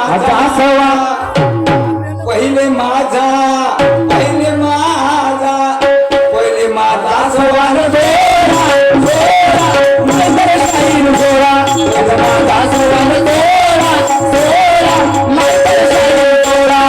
माझा सवा पहिले माझा पहिले माझा पहिले माझा सवाल दोरा दोरा नंतर शाहीर दोरा माझा सवाल दोरा दोरा नंतर शाहीर दोरा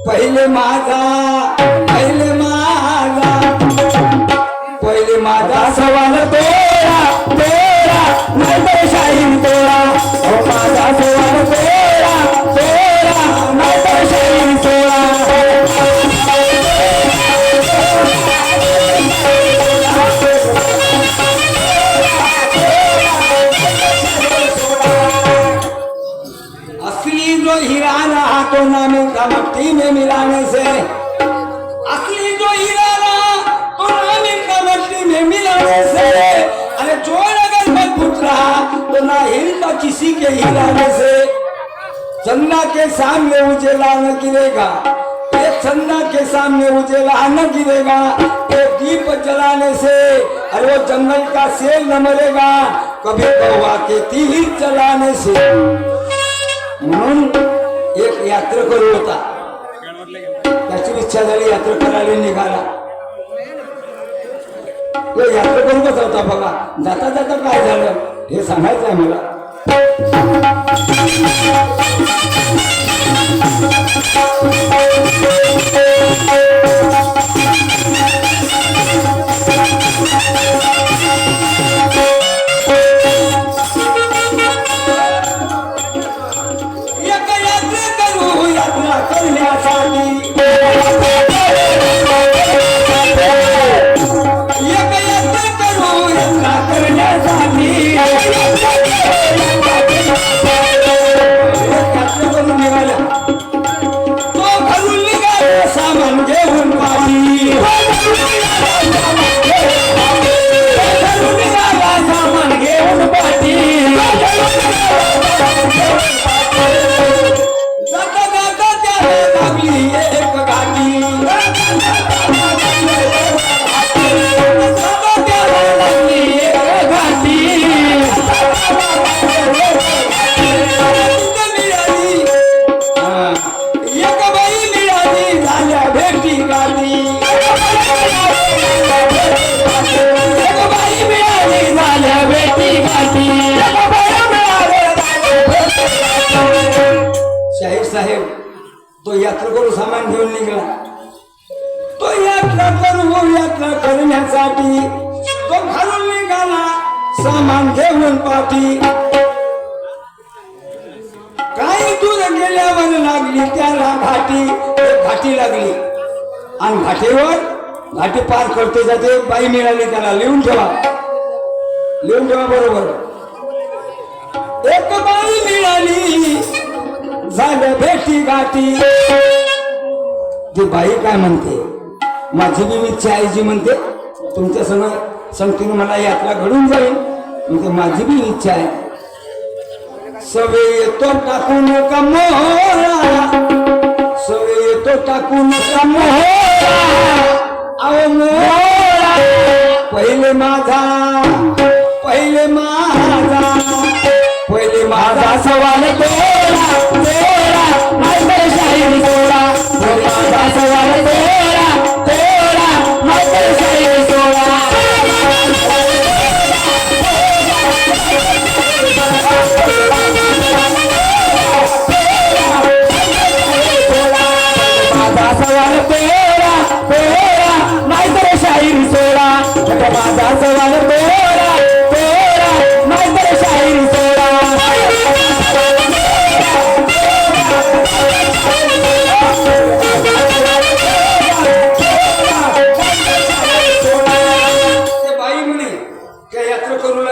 पहिले माझा पहिले माझा पहिले माझा सवाल तोरा तोरा नंतर शाहीर तोरा माझा सवाल तोरा तोरा नंतर शाहीर तोरा असली जो हीरा रहा तो ना मिलता मट्टी में मिलाने से असली जो हीरा रहा तो ना मिलता मट्टी में मिलाने से अरे चोर अगर मजबूत रहा तो ना हिलता किसी के हिलाने से चंदा के सामने उजेला न गिरेगा एक चंदा के सामने उजेला न गिरेगा एक दीप जलाने से अरे वो जंगल का शेर न मरेगा कभी कौवा के तीर चलाने से म्हणून एक यात्रेकरू होता त्याची इच्छा झाली यात्रा करायला निघाला तो यात्रेकरू कसा होता बघा जाता जाता काय झालं हे सांगायचं आहे मला साहेब तो यात्रेकरू सामान घेऊन निघाला तो यात्रा करण्यासाठी तो घरून निघाला सामान घेऊन पाठी काही दूर गेल्यावर लागली त्याला घाटी लागली आणि घाटी पार करते जाते बाई मिळाली त्याला लिहून ठेवा बरोबर एक बाई मिळाली झालं भेटी गाठी ती बाई काय म्हणते माझी बी इच्छा आहे जी म्हणते तुमच्या संगतीने मला यात्रा घडून जाईल म्हणते माझी बी इच्छा आहे सवे येतो टाकून का मोहरा सवे येतो टाकून का मोहरा अहो मोहरा पहिले माझा पहिले माझा सवाल तोरा तोरा नंतर शाहीर तोरा माझा सवाल तोरा तोरा नंतर शाहीर तोरा माझा सवाल तोरा तोरा नंतर शाहीर तोरा माझा सवाल तोरा तोरा नंतर शाहीर तोरा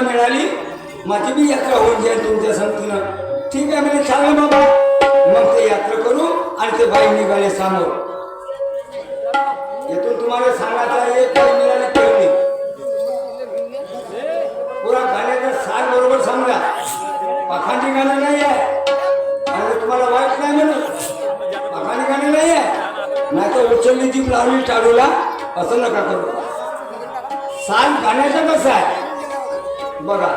मिळाली माझी बी यात्रा होऊन जाईल तुमच्या संगतीनं ठीक आहे म्हणजे चालेल बाबा मग ते यात्रा करू आणि ते बाई निघाले समोर येथून तुम्हाला सांगायचं एक बाई मिळाली पुरा गाण्याचा सार बरोबर समजा. पाखांडी गाणं नाही आहे आणि तुम्हाला वाईट नाही म्हणत. पाखांडी गाणं नाही आहे, नाही तर उचलली जीभ लावली टाळूला असं नका करू. सार गाण्याचं कसं आहे बघा.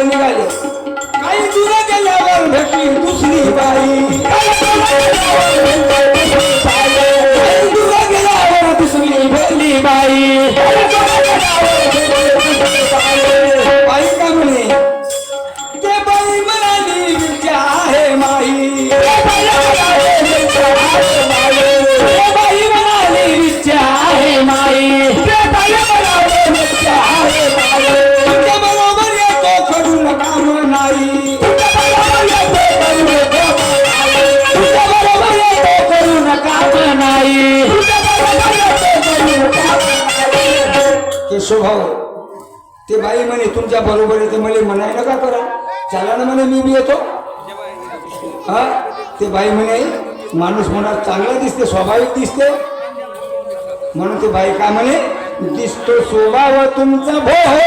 निघाले काही दूर गेल्यावर भेटली दुसरी बाई. दूर गेल्यावर दुसरी भेटली बाई. बाई का म्हणे ते बाई म्हणाली विद्या आहे माई. बाई म्हणाली विद्या आहे माई. केशवभाऊ ते बाई म्हणे तुमच्या बरोबर येते मला म्हणाय नका करा, चला ना म्हणे मी बी येतो. हा ते बाई म्हणे माणूस म्हणा चांगला दिसते, स्वाभाविक दिसते. म्हणून ते बाई काय म्हणे दिसतो स्वभाव तुमचा भोळा.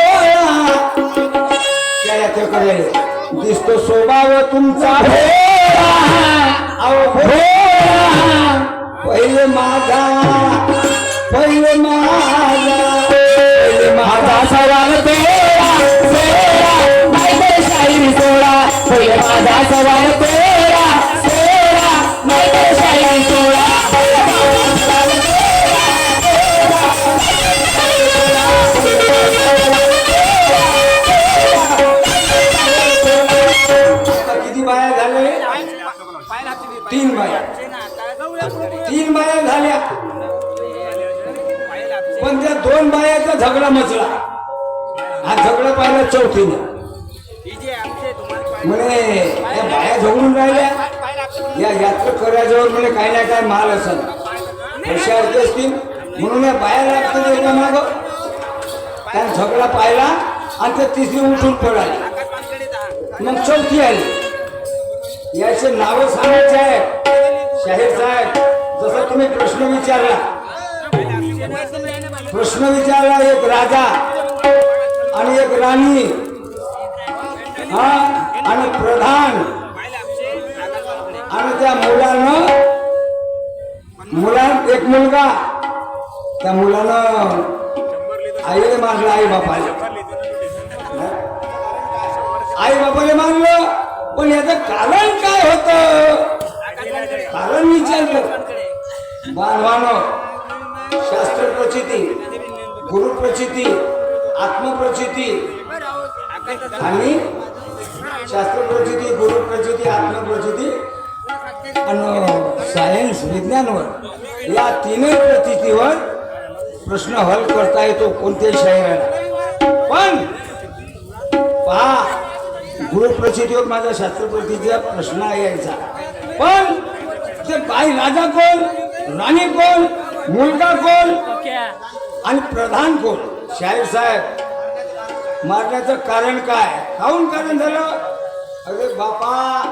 त्या करायला दिसतो स्वभाव तुमचा भोळा. अहो भोळा पहिले माझा पहिले माझा सवाल तेरा तेरा नाही तर शायरी सोडा. पहिले माझा सवाल तेरा तेरा नाही तर शायरी सोडा. किती बाया झाले? तीन बाया. तीन बाया झाल्या पण त्या दोन बायाचा झगडा मचला. हा झगडा पाहिला चौथीने म्हणे या बाया झगडून राहिल्या, या यात्रा करायच्यावर म्हणे काही ना काय माल असेल पैसे अर्धे असतील म्हणून या बाया लागतात एका माग. त्या झगडा पाहिला आणि ते तिसरी उठून पडाली. मग चौथी आली. याचे नाव सांगायचे आहे शाहीर साहेब. जसं तुम्ही प्रश्न विचारला एक राजा आणि एक राणी हा आणि प्रधान आणि त्या मुलानं एक मुलगा त्या मुलानं आईला मारलं. आई बापाला मारलं. पण याचं कारण काय होतं? कारण विचारलं. बांधवानं शास्त्र प्रचिती, गुरु प्रचिती, आत्मप्रचिती आणि शास्त्र प्रचिती, गुरु प्रचिती, आत्मप्रचिती आणि सायन्स विज्ञानवर या तीनही प्रचितीवर प्रश्न हल करता येतो कोणत्याही शाहिराला. पण पहा गुरु प्रचितीवर माझा शास्त्र प्रचितीचा प्रश्न यायचा. पण ते बाई राजा कोण, राणी कोण, मुलगा कोण आणि प्रधान कोण? शाहीर साहेब मारण्याचं कारण काय? काहून कारण झालं? अरे बापा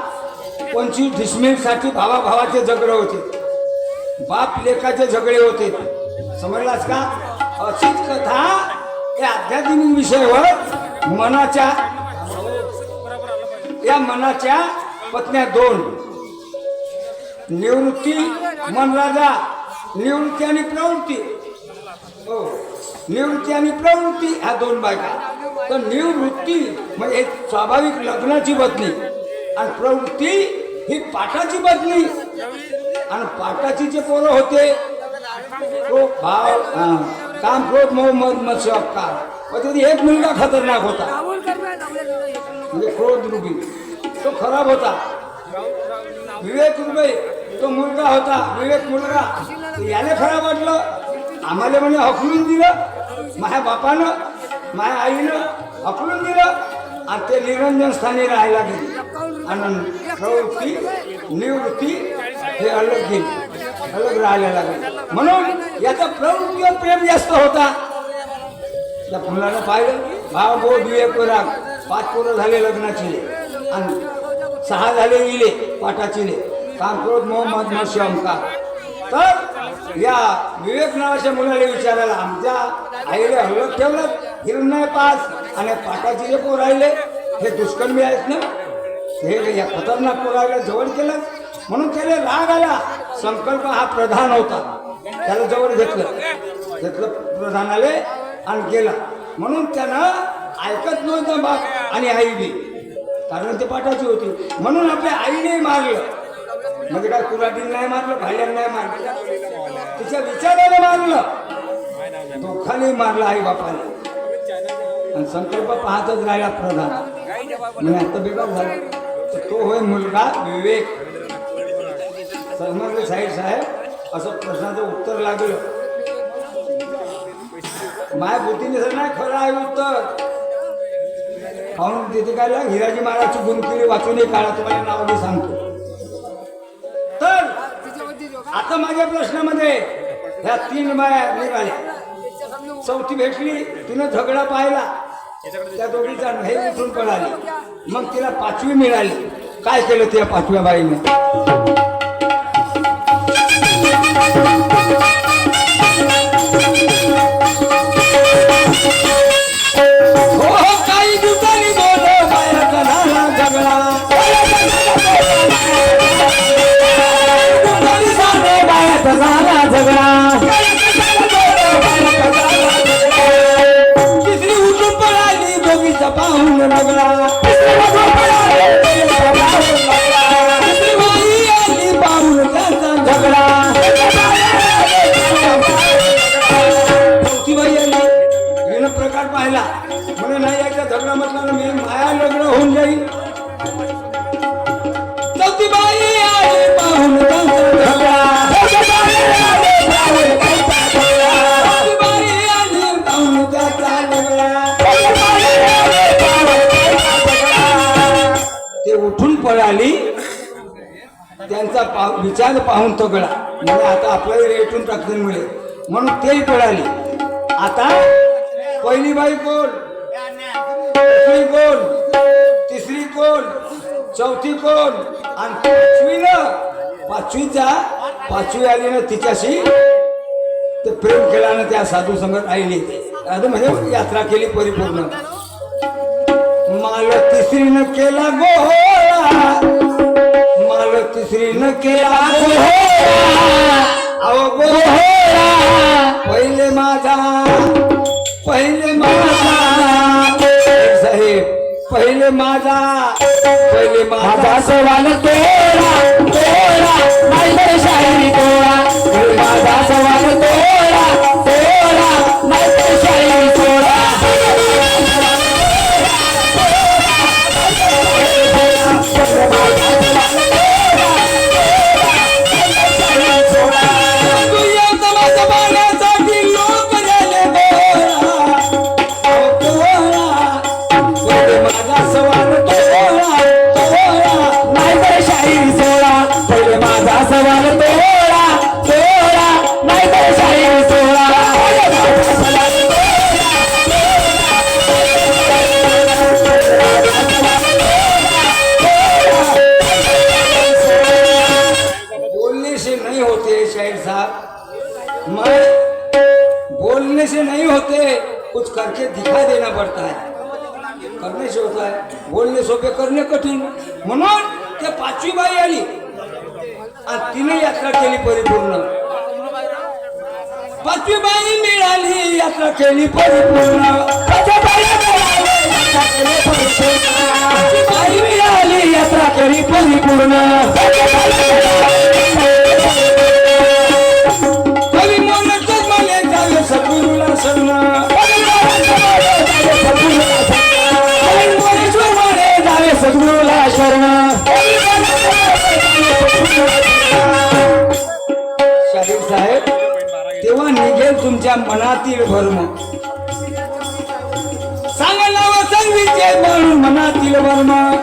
25 डिसमिलसाठी भावाभावाचे झगडे होते, बाप लेकाचे झगडे होते. समजलास का? अशीच कथा या आध्यात्मिक विषयावर मनाच्या पत्न्या दोन, निवृत्ती मनराजा, निवृत्ती आणि प्रवृत्ती. हो निवृत्ती आणि प्रवृत्ती ह्या दोन बायका. तर निवृत्ती म्हणजे स्वाभाविक लग्नाची पत्नी आणि प्रवृत्ती ही पाठाची पत्नी. आणि पाठाची जे पोरं होते तो भाव काम क्रोध मोह मद मत्स्य अहंकार. एक मुलगा खतरनाक होता म्हणजे क्रोध रूपी, तो खराब होता. विवेक रूपे तो मुलगा होता विवेक मुलगा, याने खरं वाटलं, आम्हाला म्हणे हकलून दिलं, माझ्या बापानं माझ्या आईनं हकलून दिलं आणि ते निरंजन स्थानी राहायला गेले आणि प्रवृत्ती निवृत्ती हे अलग गेली, अलग राहायला लागले. म्हणून याचा प्रवृत्तीवर प्रेम जास्त होता. त्या मुलानं पाहिलं भाव भाऊ विवेक राग 5 पोरं झाले लग्नाचे आणि 6 झाले इले पाठाचिले काम क्रोध मोहम्मद मशी ओंकार. तर या विवेक नावाच्या मुलाला विचारायला आमच्या आईला हल्लत ठेवलं, हिरण्य 5 आणि पाठाचिले पोर राहिले, हे दुष्कर्मी आहेत ना, हे या खतरनाक पोराला जवळ केलं. म्हणून त्याला राग आला. संकल्प हा प्रधान होता, त्याला जवळ घेतलं प्रधान आले आणि गेला. म्हणून त्यानं ऐकत नव्हतं बाप आणि आई बी, कारण ते पाठाची होती. म्हणून आपल्या आईने मारलं, म्हणजे काय कुराटीने नाही मारलं, भाड्याने नाही मारलं, तिच्या विचाराने मारलं, दोखाने मारलं आई बापाने. आणि संकल्प पाहतच राहिला प्रधान. म्हणजे आता बेकार झाला. तर तो होय मुलगा विवेक. समजले साहेब असं प्रश्नाचं उत्तर लागलं. माझ्या बुद्धीने सर नाही खरं आहे उत्तर. म्हणून तिथे काय हिराजी महाराजची गुणकिरी वाचून काळा तुम्हाला नाव मी सांगतो. तर आता माझ्या प्रश्नामध्ये ह्या 3 बाया निघाल्या, चौथी भेटली, तिनं झगडा पाहिला, त्या दोघीचा हे उठून पळाली. मग तिला 5वी मिळाली. काय केलं त्या 5व्या बाईने? काही दिवसांनी बोलो बायाचा झाला झगडा, बायाचा झाला झगडा. तिसरी उठून पळाली, दोघीचा पाहून रगडा. तिसरी बाई आली पाहून त्याचा झगडा. चौथी बाई आली, हिनं प्रकार पाहिला, म्हणून नाही याच्या झगडा म्हटलं मी माया लग्न होऊन जाईल. चौथी बाई आली पाहून त्यांचा झगडा. ते उठून पळाली, त्यांचा विचार पाहून तगडा, म्हणजे आता आपल्याला रेटून टाकतील मिळेल म्हणून तेही पळाली. आता पहिली बाई कोण, दुसरी कोण, तिसरी कोण, चौथी कोण आणि 5वी आली ना, तिच्याशी ते प्रेम केल्यानं त्या साधू संगत आईली, म्हणजे यात्रा केली परिपूर्ण. माल तिसरीनं केला गोळा, माल तिसरीनं केला गोळा. अहो गोळा पहिले माझा साहेब, पहिले माझा सवाल तोडा तोडा, नाही शायरी तोडा. माझा सवाल तोडा तोडा, नाही शायरी तोडा. बोलने से नहीं होते, कुछ करके दिखा देना पड़ता है. करने से होता है, बोलने सोपे करणे कठीण. म्हणून ते 5वी बाई आली आणि तिने यात्रा केली परिपूर्ण. 5वी बाई मिळाली, यात्रा केली परिपूर्ण. 5वी बाई मिळाली, यात्रा केली परिपूर्ण. सद्गुरूला शरण, सद्गुरूला शरण. तेव्हा निघेल तुमच्या मनातील भरम. सांगा नाव संगीचे म्हणून मनातील भरम.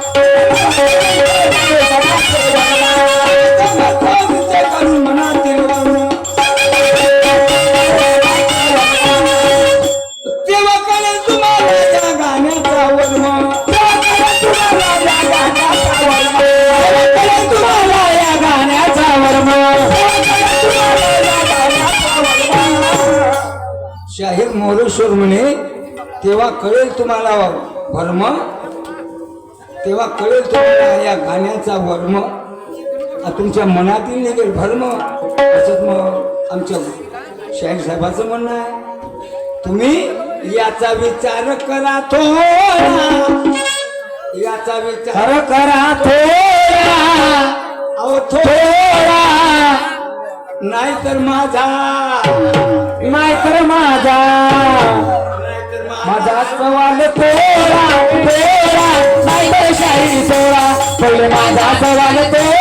करून मनातील भरम. तेव्हा कळेल तुम्हाला या गाण्याचा वर्म. तुम्हाला या गाण्याचा वर्म. शाहीर मोरेश्वर म्हणे तेव्हा कळेल तुम्हाला भरम. तेव्हा कळेल तुम्हाला या गाण्याचा वर्म. तुमच्या मनातील निघेल भरम. असंच मग आमच्या शाहीर साहेबाचं म्हणणं आहे. तुम्ही याचा विचार करा थोडा. याचा विचार करा थोडा. अहो थोडा. नाहीतर माझा सवाल थोडा. नाहीतर शाहीर सोडा. पहिले माझा सवाल थोडा.